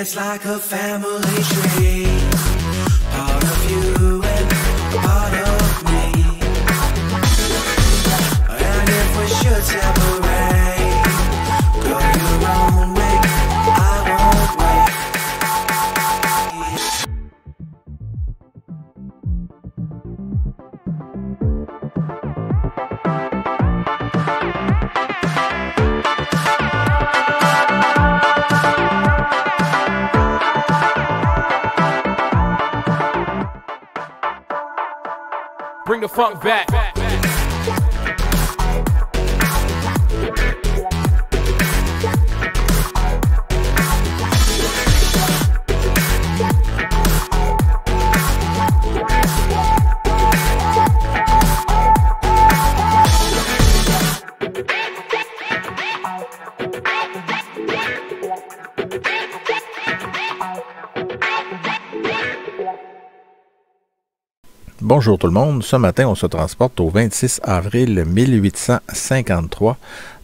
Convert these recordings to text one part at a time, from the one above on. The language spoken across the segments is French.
It's like a family tree, part of you and part of me. And if we should separate, go your own way, I won't wait. Bring the funk back. Bonjour tout le monde, ce matin on se transporte au 26 avril 1853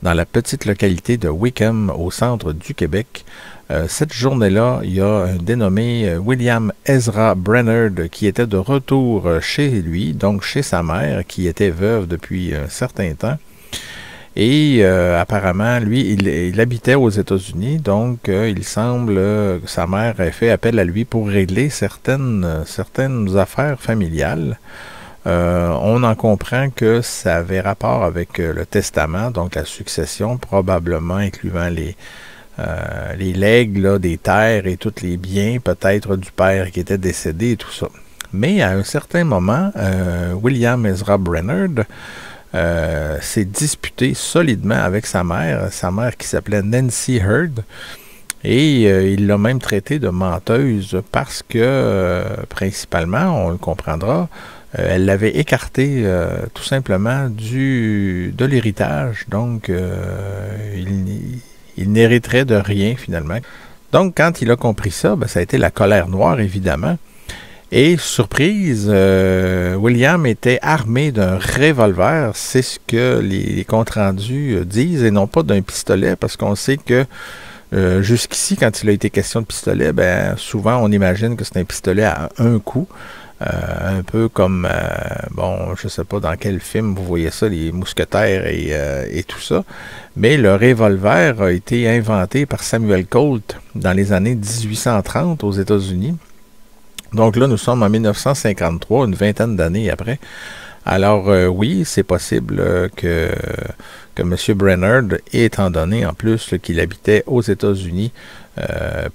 dans la petite localité de Wickham au centre du Québec. Cette journée-là, il y a un dénommé William Ezra Brainerd qui était de retour chez lui, donc chez sa mère qui était veuve depuis un certain temps. Et apparemment, lui, il habitait aux États-Unis, donc il semble que sa mère ait fait appel à lui pour régler certaines affaires familiales. On en comprend que ça avait rapport avec le testament, donc la succession, probablement incluant les legs là, des terres et tous les biens, peut-être du père qui était décédé et tout ça. Mais à un certain moment, William Ezra Brainerd s'est disputé solidement avec sa mère qui s'appelait Nancy Heard, et il l'a même traité de menteuse parce que, principalement, on le comprendra, elle l'avait écarté tout simplement de l'héritage, donc il n'hériterait de rien finalement. Donc quand il a compris ça, ça a été la colère noire évidemment. Et, surprise, William était armé d'un revolver, c'est ce que les comptes rendus disent, et non pas d'un pistolet, parce qu'on sait que jusqu'ici, quand il a été question de pistolet, souvent on imagine que c'est un pistolet à un coup, un peu comme, je sais pas dans quel film vous voyez ça, les mousquetaires et tout ça, mais le revolver a été inventé par Samuel Colt dans les années 1830 aux États-Unis. Donc là, nous sommes en 1953, une vingtaine d'années après. Alors oui, c'est possible que M. Brainerd, étant donné en plus qu'il habitait aux États-Unis,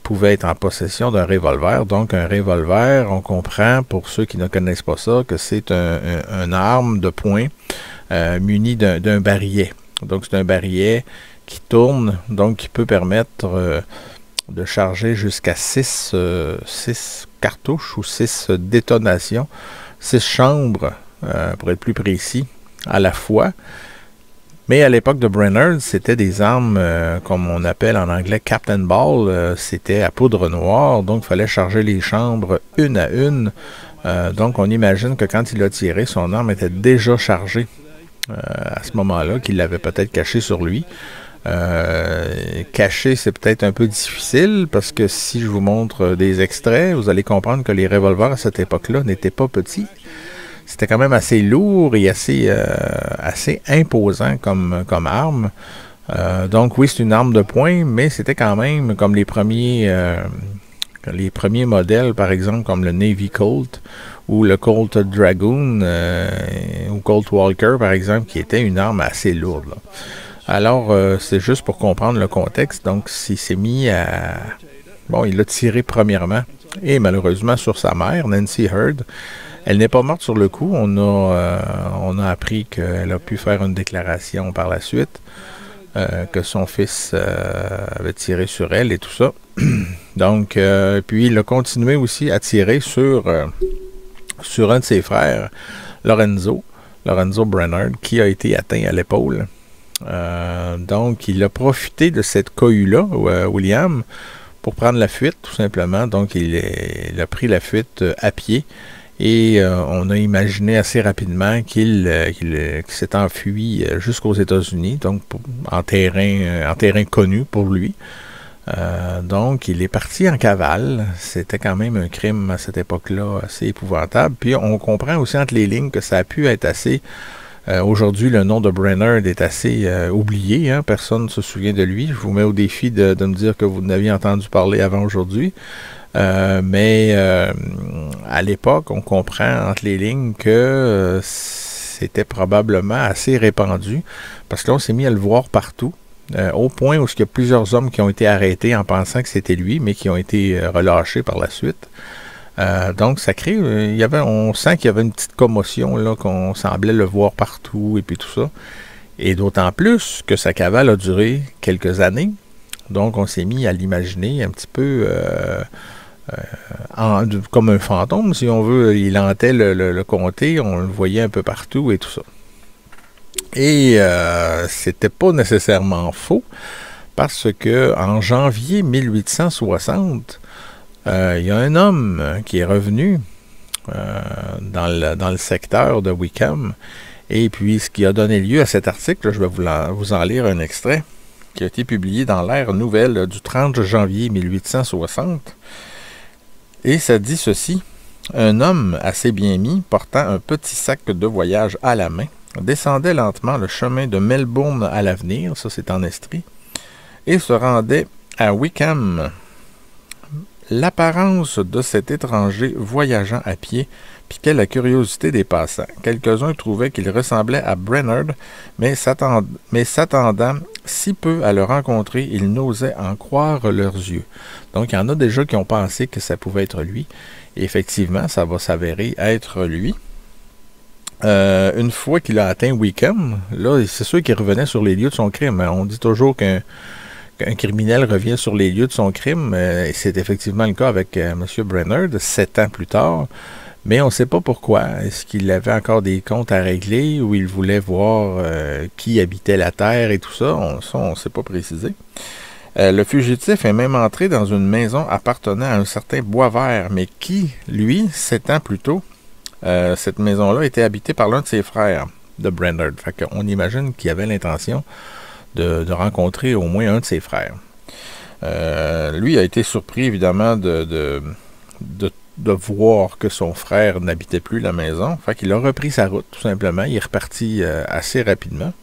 pouvait être en possession d'un revolver. Donc un revolver, on comprend, pour ceux qui ne connaissent pas ça, que c'est une arme de poing munie d'un barillet. Donc c'est un barillet qui tourne, donc qui peut permettre de charger jusqu'à 6 cartouches ou 6 détonations, 6 chambres, pour être plus précis, à la fois. Mais à l'époque de Brainerd, c'était des armes, comme on appelle en anglais Captain Ball, c'était à poudre noire, donc il fallait charger les chambres une à une. Donc on imagine que quand il a tiré, son arme était déjà chargée à ce moment-là, qu'il l'avait peut-être cachée sur lui. Caché, c'est peut-être un peu difficile parce que si je vous montre des extraits, vous allez comprendre que les revolvers à cette époque-là n'étaient pas petits. C'était quand même assez lourd et assez imposant comme arme. Donc oui, c'est une arme de poing, mais c'était quand même comme les premiers modèles, par exemple, comme le Navy Colt ou le Colt Dragoon ou Colt Walker, par exemple, qui était une arme assez lourde, là. Alors, c'est juste pour comprendre le contexte. Donc, il s'est mis à... Bon, il a tiré premièrement, et malheureusement sur sa mère, Nancy Heard. Elle n'est pas morte sur le coup. On a appris qu'elle a pu faire une déclaration par la suite, que son fils avait tiré sur elle et tout ça. Donc, puis il a continué aussi à tirer sur un de ses frères, Lorenzo Brennard, qui a été atteint à l'épaule. Donc, il a profité de cette cohue-là, William, pour prendre la fuite, tout simplement. Donc, il a pris la fuite à pied. Et on a imaginé assez rapidement qu'il s'est enfui jusqu'aux États-Unis, donc en terrain connu pour lui. Donc, il est parti en cavale. C'était quand même un crime à cette époque-là assez épouvantable. Puis, on comprend aussi entre les lignes que ça a pu être assez... aujourd'hui, le nom de Brennard est assez oublié. Hein? Personne ne se souvient de lui. Je vous mets au défi de me dire que vous n'aviez entendu parler avant aujourd'hui. Mais à l'époque, on comprend entre les lignes que c'était probablement assez répandu. Parce que là, on s'est mis à le voir partout. Au point où il y a plusieurs hommes qui ont été arrêtés en pensant que c'était lui, mais qui ont été relâchés par la suite. Donc, ça crée... on sent qu'il y avait une petite commotion, là, qu'on semblait le voir partout, et puis tout ça. Et d'autant plus que sa cavale a duré quelques années. Donc, on s'est mis à l'imaginer un petit peu comme un fantôme, si on veut. Il hantait le comté, on le voyait un peu partout, et tout ça. Et c'était pas nécessairement faux, parce que en janvier 1860, il y a un homme qui est revenu dans le secteur de Wickham, et puis ce qui a donné lieu à cet article, je vais vous en lire un extrait, qui a été publié dans l'Ère Nouvelle du 30 janvier 1860, et ça dit ceci: un homme assez bien mis, portant un petit sac de voyage à la main, descendait lentement le chemin de Melbourne à l'Avenir, ça c'est en Estrie, et se rendait à Wickham. L'apparence de cet étranger voyageant à pied piquait la curiosité des passants. Quelques-uns trouvaient qu'il ressemblait à Brennard, mais s'attendant si peu à le rencontrer, ils n'osaient en croire leurs yeux. Donc, il y en a déjà qui ont pensé que ça pouvait être lui. Et effectivement, ça va s'avérer être lui. Une fois qu'il a atteint Wickham, là, c'est sûr qu'il revenait sur les lieux de son crime. On dit toujours qu'un criminel revient sur les lieux de son crime, et c'est effectivement le cas avec M. Brennard, 7 ans plus tard, mais on ne sait pas pourquoi. Est-ce qu'il avait encore des comptes à régler, ou il voulait voir qui habitait la terre et tout ça? On ne sait pas préciser. Le fugitif est même entré dans une maison appartenant à un certain Boisvert, mais qui, lui, 7 ans plus tôt, cette maison-là était habitée par l'un de ses frères de Brennard. Fait qu'on imagine qu'il avait l'intention de rencontrer au moins un de ses frères. Lui a été surpris, évidemment, de voir que son frère n'habitait plus la maison. Fait qu'il a repris sa route, tout simplement. Il est reparti assez rapidement.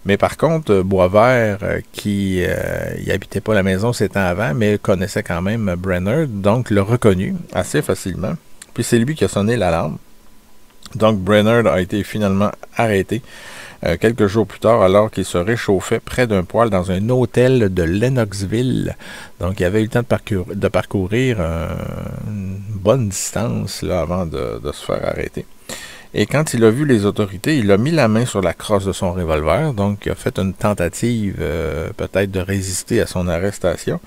Mais par contre, Boisvert, qui il habitait pas la maison 7 ans avant, mais connaissait quand même Brennard, donc l'a reconnu assez facilement. Puis c'est lui qui a sonné l'alarme. Donc Brennard a été finalement arrêté quelques jours plus tard, alors qu'il se réchauffait près d'un poêle dans un hôtel de Lennoxville. Donc, il avait eu le temps de parcourir une bonne distance là, avant de se faire arrêter. Et quand il a vu les autorités, il a mis la main sur la crosse de son revolver. Donc, il a fait une tentative peut-être de résister à son arrestation.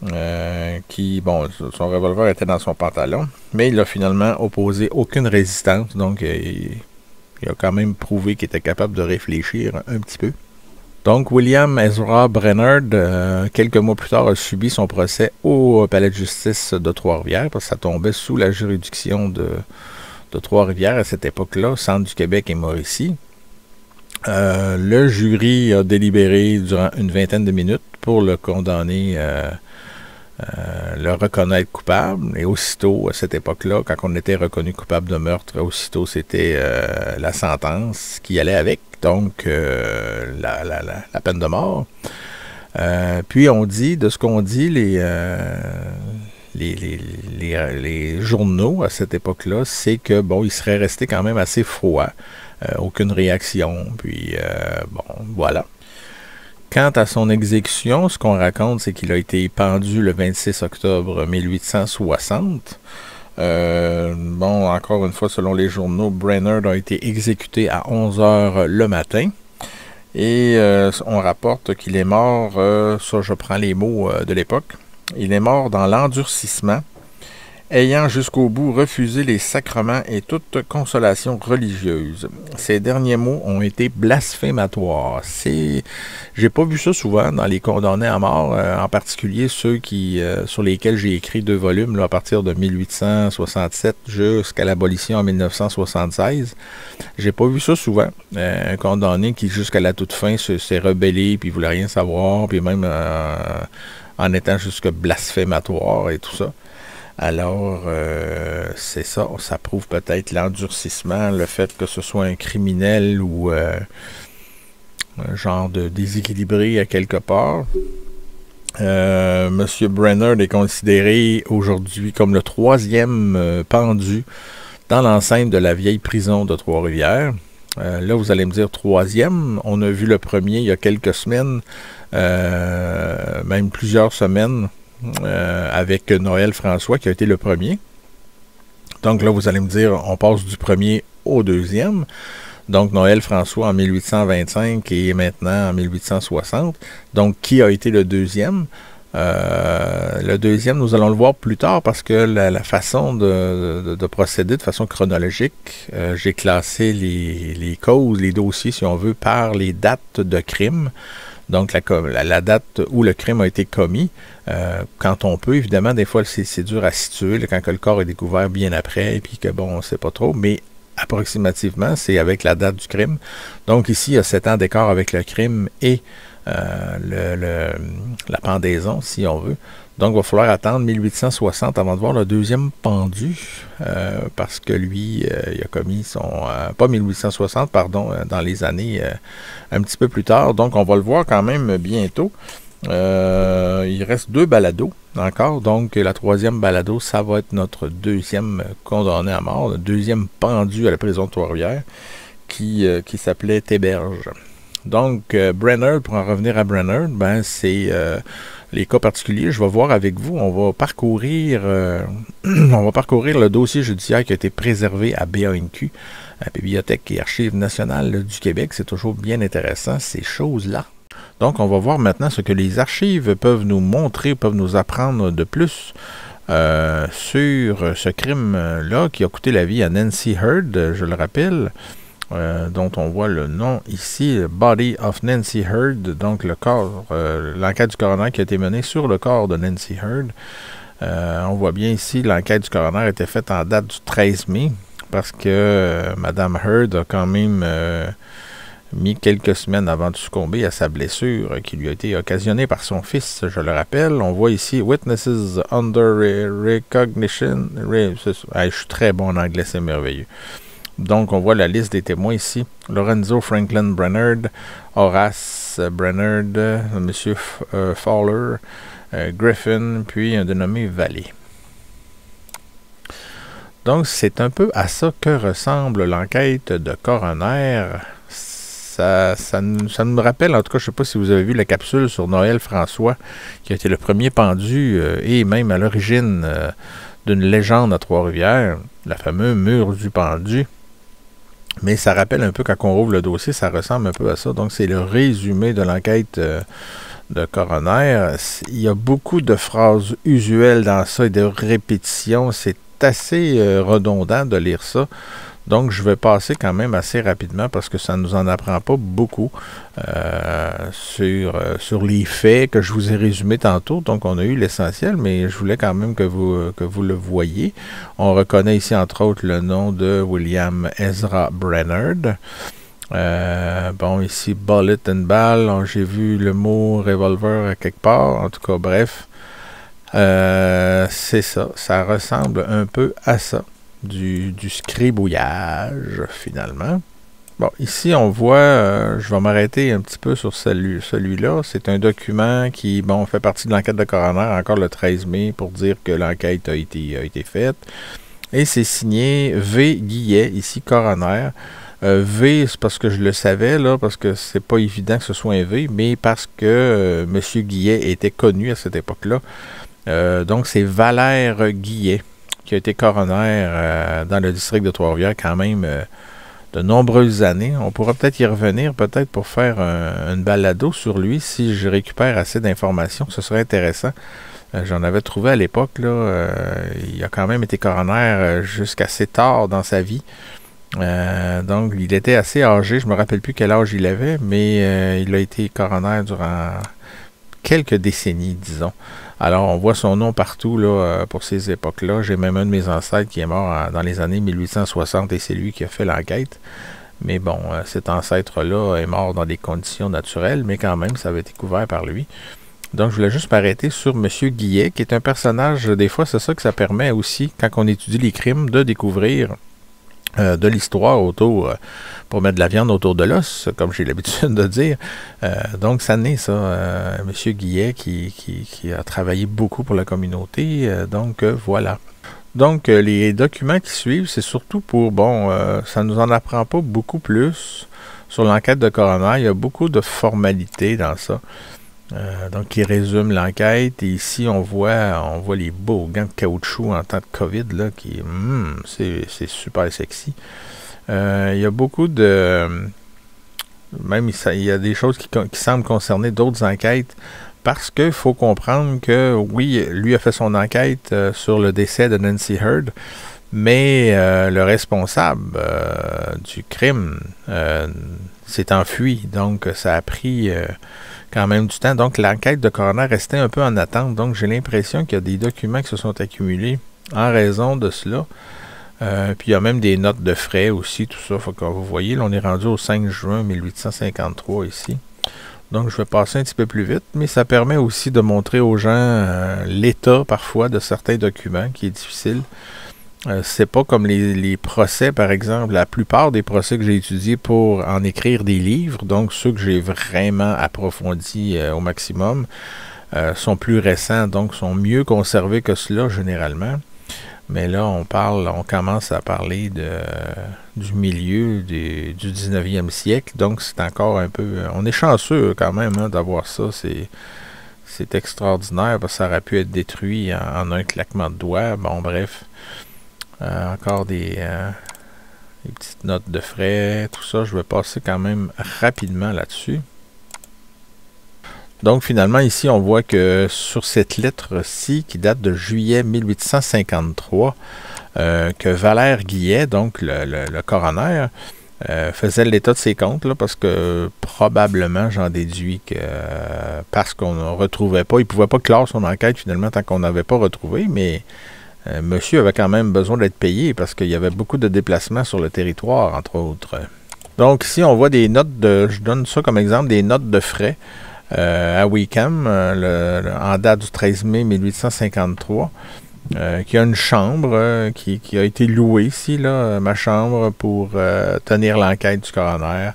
Son revolver était dans son pantalon. Mais il a finalement opposé aucune résistance. Donc, il a quand même prouvé qu'il était capable de réfléchir un petit peu. Donc, William Ezra Brennard, quelques mois plus tard, a subi son procès au palais de justice de Trois-Rivières, parce que ça tombait sous la juridiction de Trois-Rivières à cette époque-là, Centre du Québec et Mauricie. Le jury a délibéré durant une vingtaine de minutes pour le condamner, le reconnaître coupable. Et aussitôt, à cette époque-là, quand on était reconnu coupable de meurtre, aussitôt c'était la sentence qui allait avec, donc la peine de mort. Puis on dit, de ce qu'on dit, les journaux à cette époque-là, c'est que, bon, il serait resté quand même assez froid. Aucune réaction, puis bon, voilà. Quant à son exécution, ce qu'on raconte, c'est qu'il a été pendu le 26 octobre 1860. Bon, encore une fois, selon les journaux, Brainerd a été exécuté à 11 heures le matin. Et on rapporte qu'il est mort, ça je prends les mots de l'époque, il est mort dans l'endurcissement, ayant jusqu'au bout refusé les sacrements et toute consolation religieuse. Ces derniers mots ont été blasphématoires. J'ai pas vu ça souvent dans les condamnés à mort, en particulier ceux sur lesquels j'ai écrit 2 volumes là, à partir de 1867 jusqu'à l'abolition en 1976. J'ai pas vu ça souvent. Un condamné qui jusqu'à la toute fin s'est rebellé puis voulait rien savoir, puis même en étant jusque blasphématoire et tout ça. Alors, c'est ça, ça prouve peut-être l'endurcissement, le fait que ce soit un criminel ou un genre de déséquilibré à quelque part. Monsieur Brainerd est considéré aujourd'hui comme le 3e pendu dans l'enceinte de la vieille prison de Trois-Rivières. Là, vous allez me dire 3e. On a vu le premier il y a quelques semaines, même plusieurs semaines, avec Noël François qui a été le premier. Donc là, vous allez me dire, on passe du premier au 2e. Donc Noël François en 1825 et maintenant en 1860. Donc qui a été le 2e? Le 2e, nous allons le voir plus tard parce que la façon de procéder de façon chronologique, j'ai classé les causes, les dossiers, si on veut, par les dates de crime. Donc, la date où le crime a été commis, quand on peut, évidemment, des fois, c'est dur à situer, là, quand le corps est découvert bien après, et puis que, bon, on ne sait pas trop, mais approximativement, c'est avec la date du crime. Donc, ici, il y a 7 ans d'écart avec le crime et la pendaison, si on veut. Donc, il va falloir attendre 1860 avant de voir le 2e pendu, parce que lui, il a commis pas 1860, pardon, dans les années un petit peu plus tard. Donc, on va le voir quand même bientôt. Il reste 2 balados encore. Donc, la 3e balado, ça va être notre 2e condamné à mort, le 2e pendu à la prison de Trois-Rivières, qui s'appelait Théberge. Donc, Brainerd, pour en revenir à Brainerd, ben, c'est les cas particuliers. Je vais voir avec vous. On va parcourir le dossier judiciaire qui a été préservé à BANQ, à la Bibliothèque et Archives nationales du Québec. C'est toujours bien intéressant, ces choses-là. Donc, on va voir maintenant ce que les archives peuvent nous montrer, peuvent nous apprendre de plus sur ce crime-là qui a coûté la vie à Nancy Heard, je le rappelle. Dont on voit le nom ici, Body of Nancy Heard, donc le corps, l'enquête du coroner qui a été menée sur le corps de Nancy Heard. On voit bien ici, l'enquête du coroner a été faite en date du 13 mai, parce que Madame Heard a quand même mis quelques semaines avant de succomber à sa blessure qui lui a été occasionnée par son fils, je le rappelle. On voit ici « Witnesses under recognition ». Je suis très bon en anglais, c'est merveilleux. Donc, on voit la liste des témoins ici. Lorenzo Franklin Brainerd, Horace Brainerd, M. Fowler, Griffin, puis un dénommé Vallée. Donc, c'est un peu à ça que ressemble l'enquête de coroner. Ça me rappelle, en tout cas, je ne sais pas si vous avez vu la capsule sur Noël François, qui a été le premier pendu et même à l'origine d'une légende à Trois-Rivières, la fameuse mur du pendu. Mais ça rappelle un peu, quand on rouvre le dossier, ça ressemble un peu à ça. Donc, c'est le résumé de l'enquête de coroner. Il y a beaucoup de phrases usuelles dans ça et de répétitions. C'est assez redondant de lire ça. Donc, je vais passer quand même assez rapidement parce que ça ne nous en apprend pas beaucoup sur les faits que je vous ai résumés tantôt. Donc, on a eu l'essentiel, mais je voulais quand même que vous le voyiez. On reconnaît ici, entre autres, le nom de William Ezra Brainerd. Bon, ici, bullet and ball. J'ai vu le mot revolver à quelque part. En tout cas, bref. C'est ça. Ça ressemble un peu à ça. Du scribouillage, finalement. Bon, ici, on voit, je vais m'arrêter un petit peu sur celui-là. C'est un document qui, bon, fait partie de l'enquête de coroner, encore le 13 mai, pour dire que l'enquête a été faite. Et c'est signé V. Guillet, ici, coroner. V, c'est parce que je le savais, là, parce que c'est pas évident que ce soit un V, mais parce que M. Guillet était connu à cette époque-là. Donc, c'est Valère Guillet, qui a été coroner dans le district de Trois-Rivières quand même de nombreuses années. On pourra peut-être y revenir, peut-être pour faire une balado sur lui, si je récupère assez d'informations, ce serait intéressant. J'en avais trouvé à l'époque, là, il a quand même été coroner jusqu'assez tard dans sa vie. Donc, il était assez âgé, je me rappelle plus quel âge il avait, mais il a été coroner durant quelques décennies, disons. Alors, on voit son nom partout là, pour ces époques-là. J'ai même un de mes ancêtres qui est mort dans les années 1860 et c'est lui qui a fait l'enquête. Mais bon, cet ancêtre-là est mort dans des conditions naturelles, mais quand même, ça avait été couvert par lui. Donc, je voulais juste m'arrêter sur M. Guillet, qui est un personnage, des fois, c'est ça que ça permet aussi, quand on étudie les crimes, de découvrir de l'histoire autour, pour mettre de la viande autour de l'os, comme j'ai l'habitude de dire. Donc, ça naît, ça, M. Guillet, qui a travaillé beaucoup pour la communauté. Donc, voilà. Donc, les documents qui suivent, c'est surtout pour, bon, ça nous en apprend pas beaucoup plus sur l'enquête de coroner. Il y a beaucoup de formalités dans ça. Donc, qui résume l'enquête. Et ici, on voit les beaux gants de caoutchouc en temps de COVID, là, qui, c'est super sexy. Il y a beaucoup de... Même, il y a des choses qui semblent concerner d'autres enquêtes, parce qu'il faut comprendre que, oui, lui a fait son enquête sur le décès de Nancy Heard, mais le responsable du crime s'est enfui. Donc, ça a pris... quand même du temps. Donc, l'enquête de coroner restait un peu en attente. Donc, j'ai l'impression qu'il y a des documents qui se sont accumulés en raison de cela. Puis, il y a même des notes de frais aussi, tout ça. Faut que vous voyez, là, on est rendu au 5 juin 1853 ici. Donc, je vais passer un petit peu plus vite, mais ça permet aussi de montrer aux gens l'état, parfois, de certains documents, qui est difficile. C'est pas comme les procès, par exemple. La plupart des procès que j'ai étudiés pour en écrire des livres, donc ceux que j'ai vraiment approfondis au maximum, sont plus récents, donc sont mieux conservés que cela généralement. Mais là, on commence à parler du milieu du 19e siècle, donc c'est encore un peu... On est chanceux quand même d'avoir ça, c'est extraordinaire, parce que ça aurait pu être détruit en un claquement de doigts. Bon, bref... encore des petites notes de frais, tout ça. Je vais passer quand même rapidement là-dessus. Donc, finalement, ici, on voit que sur cette lettre-ci, qui date de juillet 1853, que Valère Guillet, donc le coroner, faisait l'état de ses comptes, là, parce que probablement, j'en déduis que parce qu'on ne retrouvait pas, il ne pouvait pas clore son enquête finalement tant qu'on n'avait pas retrouvé, mais... monsieur avait quand même besoin d'être payé parce qu'il y avait beaucoup de déplacements sur le territoire, entre autres. Donc ici, on voit des notes je donne ça comme exemple, des notes de frais à Wickham, en date du 13 mai 1853, qui a une chambre qui a été louée ici, là, ma chambre, pour tenir l'enquête du coroner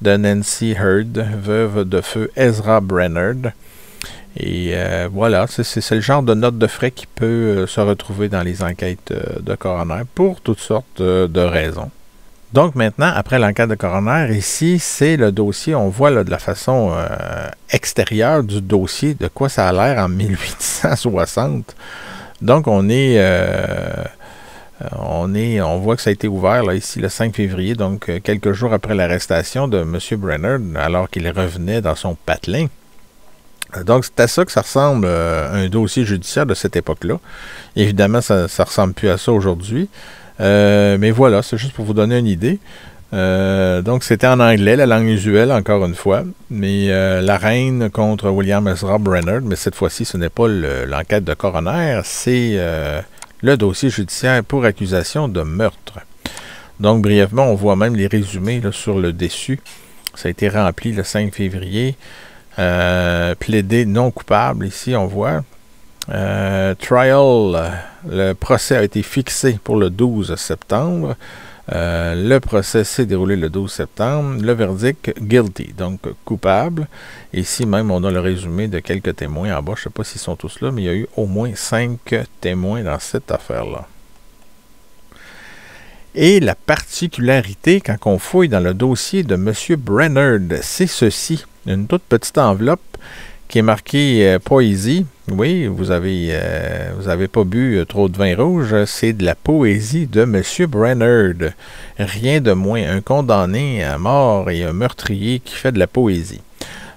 de Nancy Heard, veuve de feu Ezra Brainerd. Et voilà, c'est le genre de note de frais qui peut se retrouver dans les enquêtes de coroner pour toutes sortes de raisons. Donc maintenant, après l'enquête de coroner, ici, c'est le dossier, on voit là, de la façon extérieure du dossier, de quoi ça a l'air en 1860. Donc on voit que ça a été ouvert là, ici le 5 février, donc quelques jours après l'arrestation de M. Brainerd, alors qu'il revenait dans son patelin. Donc, c'est à ça que ça ressemble un dossier judiciaire de cette époque-là. Évidemment, ça ne ressemble plus à ça aujourd'hui. Mais voilà, c'est juste pour vous donner une idée. Donc, c'était en anglais, la langue usuelle, encore une fois. Mais la reine contre William Ezra Brainerd, mais cette fois-ci, ce n'est pas l'enquête de coroner, c'est le dossier judiciaire pour accusation de meurtre. Donc, brièvement, on voit même les résumés là, sur le dessus. Ça a été rempli le 5 février. Plaidé non coupable, ici on voit. Trial, le procès a été fixé pour le 12 septembre. Le procès s'est déroulé le 12 septembre. Le verdict, guilty, donc coupable. Ici même, on a le résumé de quelques témoins en bas. Je ne sais pas s'ils sont tous là, mais il y a eu au moins 5 témoins dans cette affaire-là. Et la particularité, quand on fouille dans le dossier de M. Brainerd, c'est ceci. Une toute petite enveloppe qui est marquée poésie. Oui, vous avez pas bu trop de vin rouge. C'est de la poésie de M. Brainerd. Rien de moins. Un condamné à mort et un meurtrier qui fait de la poésie.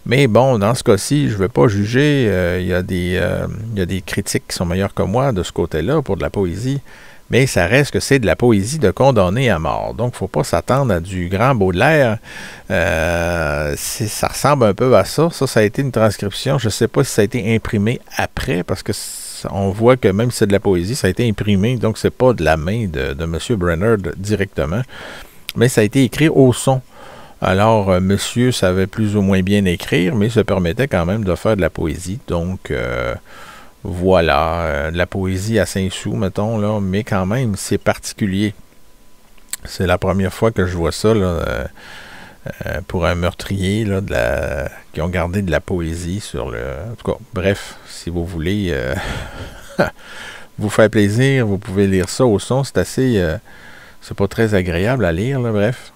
Mais bon, dans ce cas-ci, je ne vais pas juger. Il y a des critiques qui sont meilleures que moi de ce côté-là pour de la poésie. Mais ça reste que c'est de la poésie de condamné à mort. Donc, il ne faut pas s'attendre à du grand Baudelaire. Ça ressemble un peu à ça. Ça a été une transcription. Je ne sais pas si ça a été imprimé après, parce que on voit que même si c'est de la poésie, ça a été imprimé. Donc, c'est pas de la main de M. Brainerd directement. Mais ça a été écrit au son. Alors, monsieur savait plus ou moins bien écrire, mais se permettait quand même de faire de la poésie. Donc, voilà, de la poésie à Saint-Sou, mettons, là, mais quand même, c'est particulier. C'est la première fois que je vois ça, là, pour un meurtrier, là, qui ont gardé de la poésie sur le... En tout cas, bref, si vous voulez vous faire plaisir, vous pouvez lire ça au son. C'est assez... c'est pas très agréable à lire, là, bref.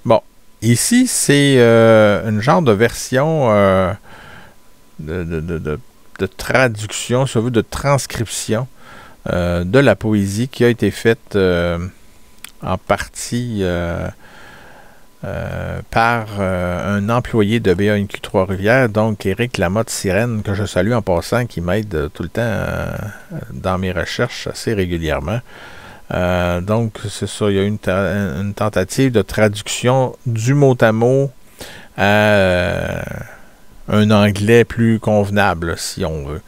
Bon, ici, c'est une genre de version de traduction, si on veut, de transcription de la poésie qui a été faite en partie par un employé de BANQ Trois-Rivières, donc Éric Lamotte-Sirène, que je salue en passant, qui m'aide tout le temps dans mes recherches assez régulièrement. Donc, c'est ça, il y a eu une tentative de traduction du mot à mot à un anglais plus convenable, si on veut.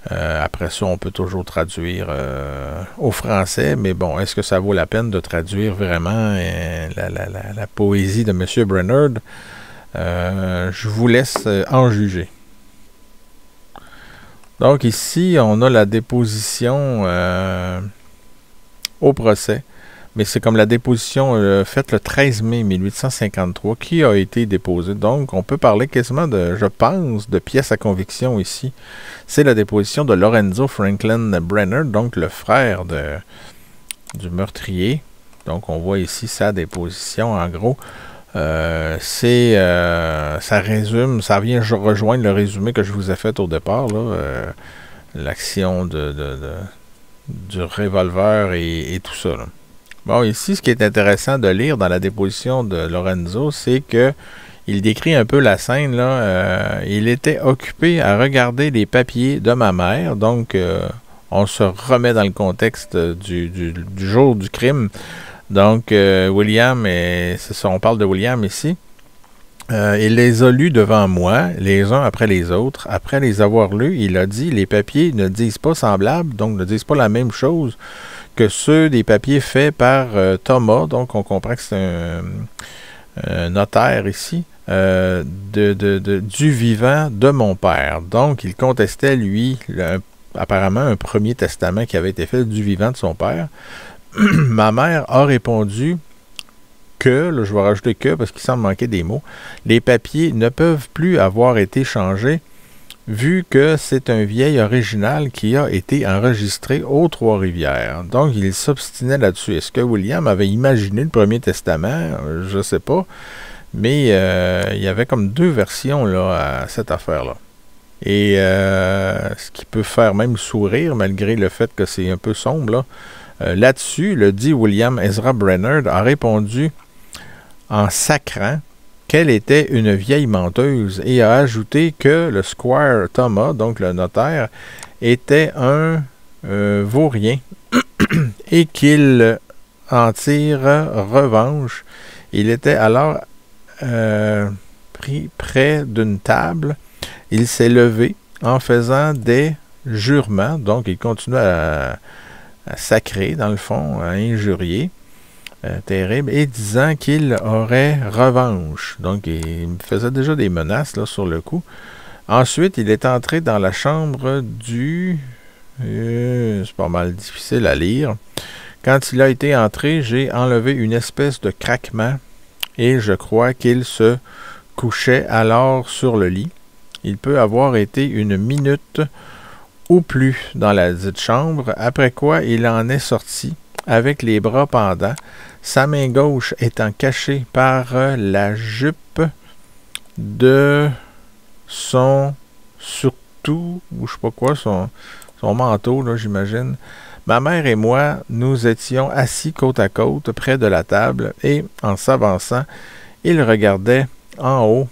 Après ça, on peut toujours traduire au français, mais bon, est-ce que ça vaut la peine de traduire vraiment la poésie de M. Brainerd? Je vous laisse en juger. Donc ici, on a la déposition au procès, mais c'est comme la déposition faite le 13 mai 1853 qui a été déposée. Donc, on peut parler quasiment de, je pense, de pièce à conviction ici. C'est la déposition de Lorenzo Franklin Brainerd, donc le frère du meurtrier. Donc, on voit ici sa déposition, en gros. Ça résume, ça vient rejoindre le résumé que je vous ai fait au départ, là, l'action du revolver et tout ça, là. Bon, ici, ce qui est intéressant de lire dans la déposition de Lorenzo, c'est que il décrit un peu la scène, là. Il était occupé à regarder les papiers de ma mère, donc on se remet dans le contexte du jour du crime. Donc, William, c'est ça, on parle de William ici. Il les a lus devant moi, les uns après les autres. Après les avoir lus, il a dit, les papiers ne disent pas semblable, donc ne disent pas la même chose que ceux des papiers faits par Thomas. Donc, on comprend que c'est un notaire ici, du vivant de mon père. Donc, il contestait, lui, apparemment, un premier testament qui avait été fait du vivant de son père. Ma mère a répondu que, là, je vais rajouter que parce qu'il semble manquer des mots, les papiers ne peuvent plus avoir été changés vu que c'est un vieil original qui a été enregistré aux Trois-Rivières. Donc, il s'obstinait là-dessus. Est-ce que William avait imaginé le Premier Testament? Je ne sais pas. Mais il y avait comme deux versions là, à cette affaire-là. Et ce qui peut faire même sourire, malgré le fait que c'est un peu sombre, là. Là-dessus, le dit William Ezra Brainerd a répondu en sacrant qu'elle était une vieille menteuse et a ajouté que le Squire Thomas, donc le notaire, était un vaurien et qu'il en tire revanche. Il était alors pris près d'une table. Il s'est levé en faisant des jurements, donc il continue à sacrer, dans le fond, à injurier, terrible, et disant qu'il aurait revanche. Donc, il me faisait déjà des menaces là, sur le coup. Ensuite, il est entré dans la chambre du... c'est pas mal difficile à lire. Quand il a été entré, j'ai enlevé une espèce de craquement et je crois qu'il se couchait alors sur le lit. Il peut avoir été 1 minute ou plus dans la dite chambre, après quoi il en est sorti avec les bras pendants, sa main gauche étant cachée par la jupe de son surtout, ou je sais pas quoi, son manteau, là, j'imagine. Ma mère et moi, nous étions assis côte à côte près de la table et, en s'avançant, il regardait en haut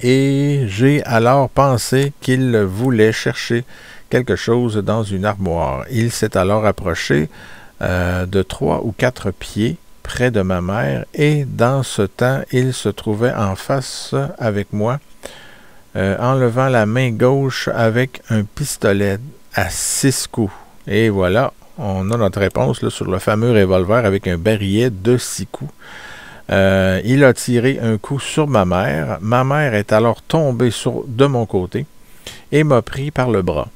et j'ai alors pensé qu'il voulait chercher quelque chose dans une armoire. Il s'est alors approché de 3 ou 4 pieds près de ma mère et dans ce temps, il se trouvait en face avec moi, en levant la main gauche avec un pistolet à 6 coups. Et voilà, on a notre réponse là, sur le fameux revolver avec un barillet de 6 coups. Il a tiré un coup sur ma mère. Ma mère est alors tombée de mon côté et m'a pris par le bras.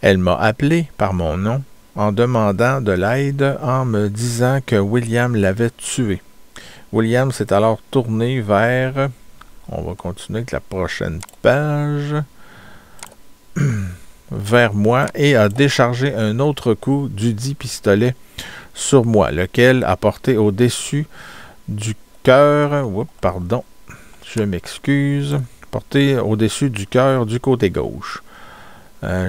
Elle m'a appelé par mon nom en demandant de l'aide en me disant que William l'avait tué. William s'est alors tourné vers... On va continuer avec la prochaine page. Vers moi et a déchargé un autre coup du dit pistolet sur moi, lequel a porté au-dessus du cœur, pardon, je m'excuse, porté au-dessus du cœur du côté gauche.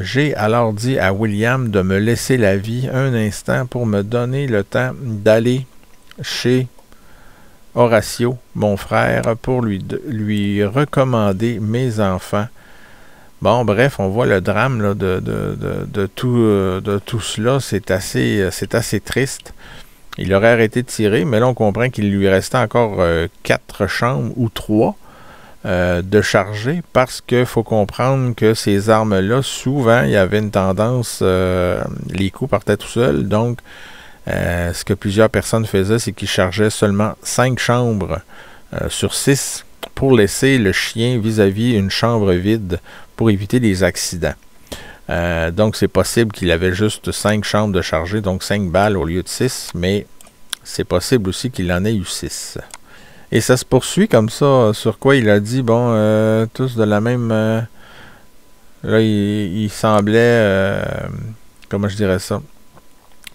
J'ai alors dit à William de me laisser la vie un instant pour me donner le temps d'aller chez Horatio, mon frère, pour lui recommander mes enfants. Bon, bref, on voit le drame là, de tout cela. C'est assez triste. Il aurait arrêté de tirer, mais là, on comprend qu'il lui restait encore 4 chambres ou 3 de charger, parce qu'il faut comprendre que ces armes-là, souvent, il y avait une tendance, les coups partaient tout seuls. Donc, ce que plusieurs personnes faisaient, c'est qu'ils chargeaient seulement 5 chambres sur 6 pour laisser le chien vis-à-vis une chambre vide pour éviter les accidents. Donc, c'est possible qu'il avait juste 5 chambres de charger, donc 5 balles au lieu de 6, mais c'est possible aussi qu'il en ait eu 6. Et ça se poursuit comme ça, sur quoi il a dit, bon, tous de la même... là, il semblait... comment je dirais ça?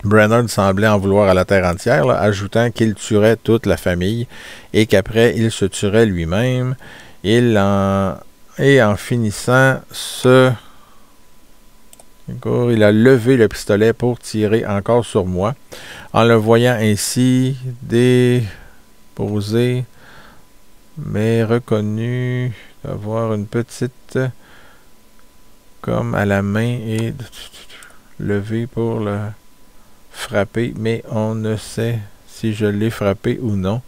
Brainerd semblait en vouloir à la terre entière, là, ajoutant qu'il tuerait toute la famille et qu'après, il se tuerait lui-même. Et en finissant il a levé le pistolet pour tirer encore sur moi. En le voyant ainsi déposé, mais reconnu d'avoir une petite comme à la main et levé pour le frapper, mais on ne sait si je l'ai frappé ou non.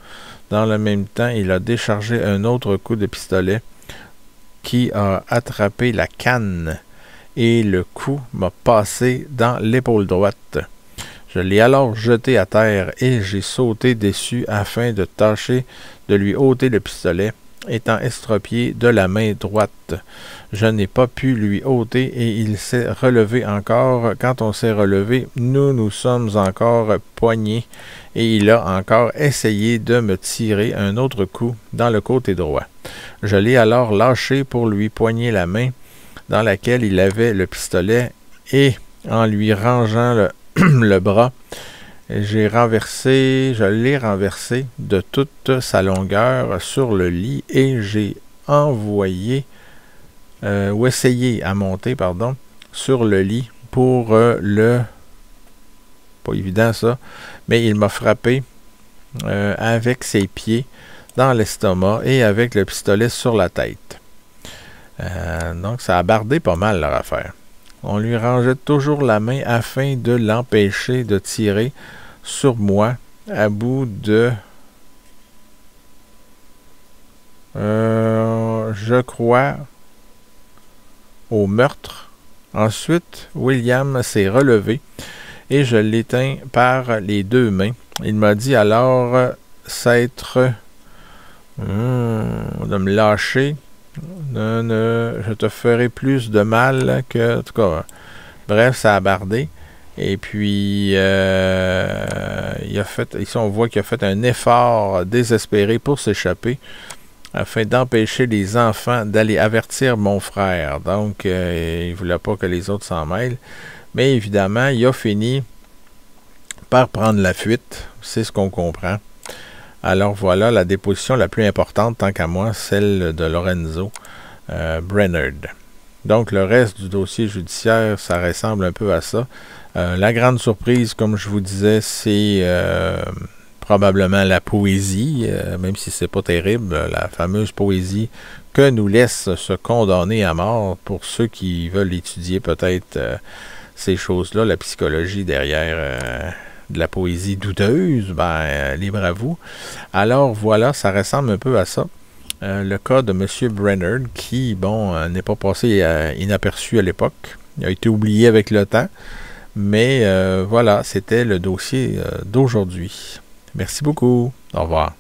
Dans le même temps, il a déchargé un autre coup de pistolet qui a attrapé la canne et le coup m'a passé dans l'épaule droite. Je l'ai alors jeté à terre et j'ai sauté dessus afin de tâcher de lui ôter le pistolet, étant estropié de la main droite. Je n'ai pas pu lui ôter et il s'est relevé encore. Quand on s'est relevé, nous sommes encore poignés et il a encore essayé de me tirer un autre coup dans le côté droit. Je l'ai alors lâché pour lui poigner la main dans laquelle il avait le pistolet et en lui rangeant le bras, je l'ai renversé de toute sa longueur sur le lit et j'ai essayé à monter, sur le lit pour pas évident ça, mais il m'a frappé avec ses pieds dans l'estomac et avec le pistolet sur la tête. Donc ça a bardé pas mal leur affaire. On lui rangeait toujours la main afin de l'empêcher de tirer sur moi à bout de... je crois au meurtre. Ensuite, William s'est relevé et je l'éteins par les 2 mains. Il m'a dit alors de me lâcher Je te ferai plus de mal que... En tout cas, bref, ça a bardé. Et puis, ici, on voit qu'il a fait un effort désespéré pour s'échapper afin d'empêcher les enfants d'aller avertir mon frère. Donc, il ne voulait pas que les autres s'en mêlent. Mais évidemment, il a fini par prendre la fuite. C'est ce qu'on comprend. Alors voilà la déposition la plus importante, tant qu'à moi, celle de Lorenzo Brainerd. Donc le reste du dossier judiciaire, ça ressemble un peu à ça. La grande surprise, comme je vous disais, c'est probablement la poésie, même si c'est pas terrible, la fameuse poésie que nous laisse se condamner à mort pour ceux qui veulent étudier peut-être ces choses-là, la psychologie derrière de la poésie douteuse, libre à vous. Alors voilà, ça ressemble un peu à ça. Le cas de M. Brainerd, qui, n'est pas passé inaperçu à l'époque. Il a été oublié avec le temps. Mais voilà, c'était le dossier d'aujourd'hui. Merci beaucoup. Au revoir.